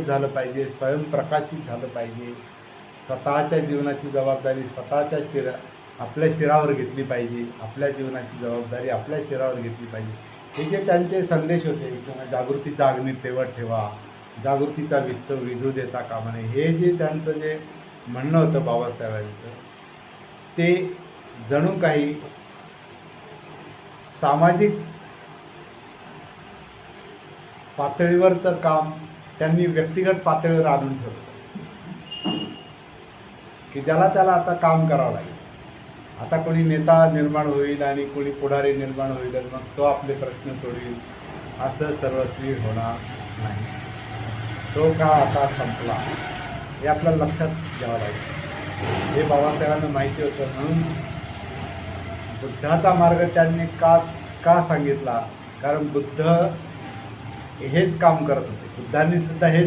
जागृत झालं पाहिजे, स्वयंप्रकाशित झालं पाहिजे, स्वतःच्या जीवनाची जबाबदारी आपल्या शिरावर घेतली पाहिजे, आपल्या जीवनाची जबाबदारी आपल्या शिरावर घेतली पाहिजे. हे जे त्यांचे संदेश होते किंवा जागृतीचा अग्नी तेवत ठेवा, जागृतीचा विझू देता कामा नये, हे जे त्यांचं जे म्हणणं होतं बाबासाहेबांचं, ते जणू काही सामाजिक पातळीवरचं काम त्यांनी व्यक्तिगत पातळीवर आणून ठेवलं की त्याला आता काम करावं लागेल. आता कोणी नेता निर्माण होईल आणि कोणी पुढारी निर्माण होईल आणि मग तो आपले प्रश्न सोडवेल असं सर्वस्वी होणार नाही. तो काळ आता संपला हे आपल्याला लक्षात घ्यावं लागेल. हे बाबासाहेबांना माहिती होतं, म्हणून बुद्धाचा मार्ग त्यांनी का सांगितला, कारण बुद्ध हेच काम करत होते. बुद्धांनी सुद्धा हेच